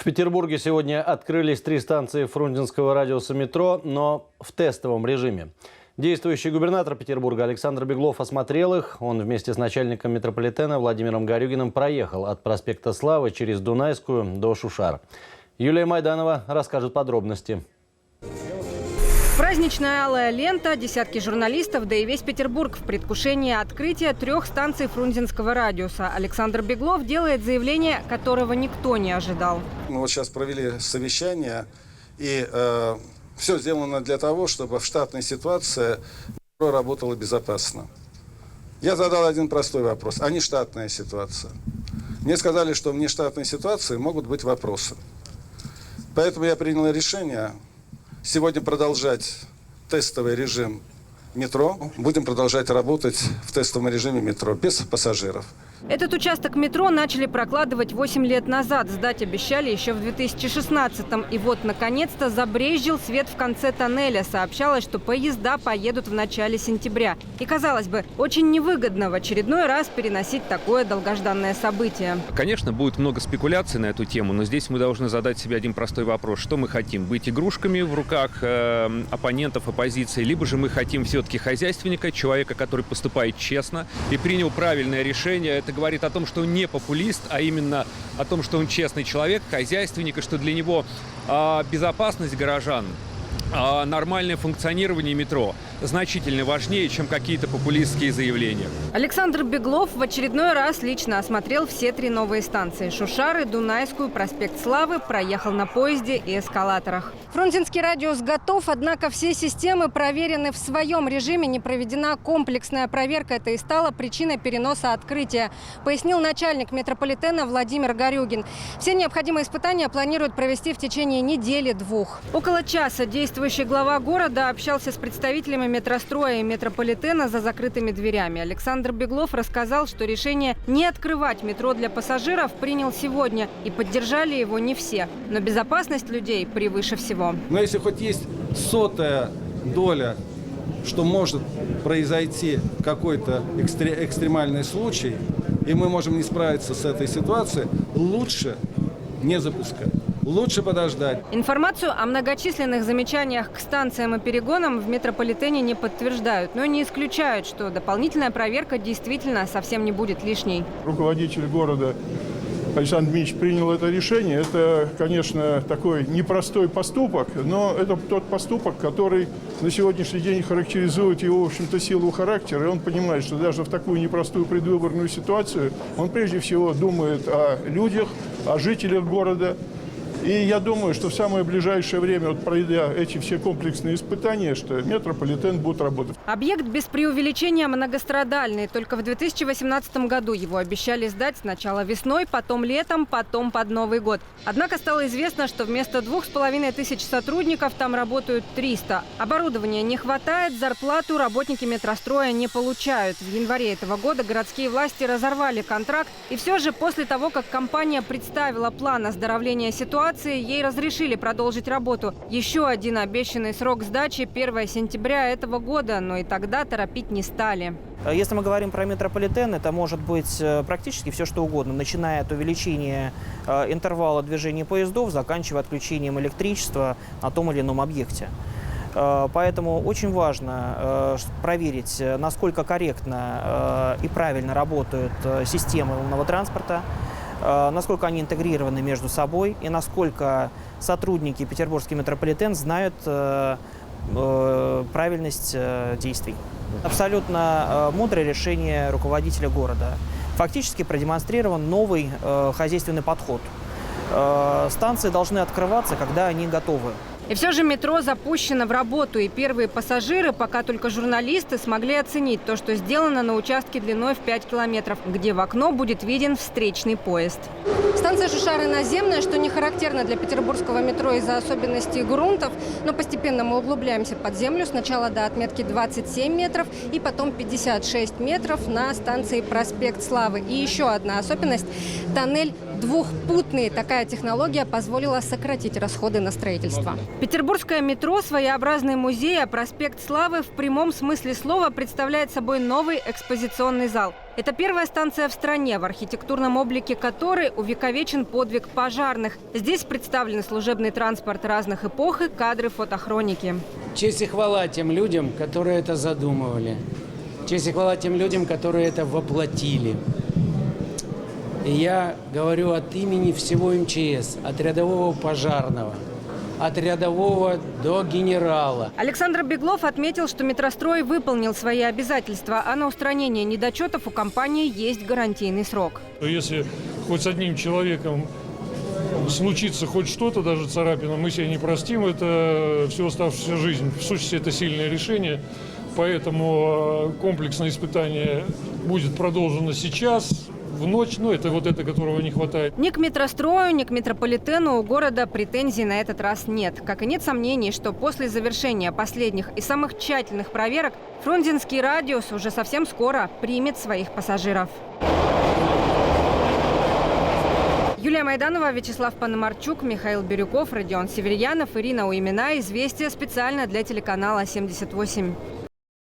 В Петербурге сегодня открылись 3 станции фрунзенского радиуса метро, но в тестовом режиме. Действующий губернатор Петербурга Александр Беглов осмотрел их. Он вместе с начальником метрополитена Владимиром Горюгиным проехал от проспекта Славы через Дунайскую до Шушар. Юлия Майданова расскажет подробности. Праздничная алая лента, десятки журналистов, да и весь Петербург в предвкушении открытия 3 станций фрунзенского радиуса. Александр Беглов делает заявление, которого никто не ожидал. Мы вот сейчас провели совещание, и все сделано для того, чтобы в штатной ситуации метро работало безопасно. Я задал один простой вопрос. А нештатная ситуация? Мне сказали, что в нештатной ситуации могут быть вопросы. Поэтому я принял решение сегодня продолжать тестовый режим метро. Будем продолжать работать в тестовом режиме метро без пассажиров. Этот участок метро начали прокладывать 8 лет назад. Сдать обещали еще в 2016-м. И вот, наконец-то, забрезжил свет в конце тоннеля. Сообщалось, что поезда поедут в начале сентября. И, казалось бы, очень невыгодно в очередной раз переносить такое долгожданное событие. Конечно, будет много спекуляций на эту тему, но здесь мы должны задать себе один простой вопрос. Что мы хотим? Быть игрушками в руках оппонентов оппозиции, либо же мы хотим все-таки хозяйственника, человека, который поступает честно и принял правильное решение. Это говорит о том, что он не популист, а именно о том, что он честный человек, хозяйственник, и что для него безопасность горожан, нормальное функционирование метро значительно важнее, чем какие-то популистские заявления. Александр Беглов в очередной раз лично осмотрел все 3 новые станции – Шушары, Дунайскую, проспект Славы, проехал на поезде и эскалаторах. Фрунзенский радиус готов, однако все системы проверены в своем режиме. Не проведена комплексная проверка. Это и стало причиной переноса открытия, пояснил начальник метрополитена Владимир Горюгин. Все необходимые испытания планируют провести в течение недели-2. Около часа действующий глава города общался с представителями метростроя и метрополитена за закрытыми дверями. Александр Беглов рассказал, что решение не открывать метро для пассажиров принял сегодня. И поддержали его не все. Но безопасность людей превыше всего. Но если хоть есть 100-я доля, что может произойти какой-то экстремальный случай, и мы можем не справиться с этой ситуацией, лучше не запускать. Лучше подождать. Информацию о многочисленных замечаниях к станциям и перегонам в метрополитене не подтверждают, но не исключают, что дополнительная проверка действительно совсем не будет лишней. Руководитель города Александр Дмитриевич принял это решение. Это, конечно, такой непростой поступок, но это тот поступок, который на сегодняшний день характеризует его, в общем-то, силу характера. И он понимает, что даже в такую непростую предвыборную ситуацию он прежде всего думает о людях, о жителях города. И я думаю, что в самое ближайшее время, вот пройдя эти все комплексные испытания, что метрополитен будет работать. Объект без преувеличения многострадальный. Только в 2018 году его обещали сдать сначала весной, потом летом, потом под Новый год. Однако стало известно, что вместо 2500 сотрудников там работают 300. Оборудования не хватает, зарплату работники метростроя не получают. В январе этого года городские власти разорвали контракт. И все же после того, как компания представила план оздоровления ситуации, ей разрешили продолжить работу. Еще один обещанный срок сдачи – 1 сентября этого года, но и тогда торопить не стали. Если мы говорим про метрополитен, это может быть практически все, что угодно, начиная от увеличения интервала движения поездов, заканчивая отключением электричества на том или ином объекте. Поэтому очень важно проверить, насколько корректно и правильно работают системы умного транспорта, насколько они интегрированы между собой и насколько сотрудники Петербургский метрополитен знают правильность действий. Абсолютно мудрое решение руководителя города. Фактически продемонстрирован новый хозяйственный подход. Станции должны открываться, когда они готовы. И все же метро запущено в работу, и первые пассажиры, пока только журналисты, смогли оценить то, что сделано на участке длиной в 5 километров, где в окно будет виден встречный поезд. Станция Шушары наземная, что не характерно для петербургского метро из-за особенностей грунтов. Но постепенно мы углубляемся под землю. Сначала до отметки 27 метров и потом 56 метров на станции проспект Славы. И еще одна особенность – тоннель двухпутный. Такая технология позволила сократить расходы на строительство. Петербургское метро – своеобразный музей, а проспект Славы в прямом смысле слова представляет собой новый экспозиционный зал. Это первая станция в стране, в архитектурном облике которой увековечен подвиг пожарных. Здесь представлены служебный транспорт разных эпох и кадры фотохроники. Честь и хвала тем людям, которые это задумывали. Честь и хвала тем людям, которые это воплотили. И я говорю от имени всего МЧС, от рядового пожарного, от рядового до генерала. Александр Беглов отметил, что метрострой выполнил свои обязательства, а на устранение недочетов у компании есть гарантийный срок. Если хоть с одним человеком случится хоть что-то, даже царапина, мы себе не простим, это всю оставшуюся жизнь. В сущности, это сильное решение, поэтому комплексное испытание будет продолжено сейчас, в ночь, это которого не хватает. Ни к метрострою, ни к метрополитену у города претензий на этот раз нет. Как и нет сомнений, что после завершения последних и самых тщательных проверок Фрунзенский радиус уже совсем скоро примет своих пассажиров. Юлия Майданова, Вячеслав Пономарчук, Михаил Бирюков, Родион Северьянов, Ирина Уимина. Известия специально для телеканала 78.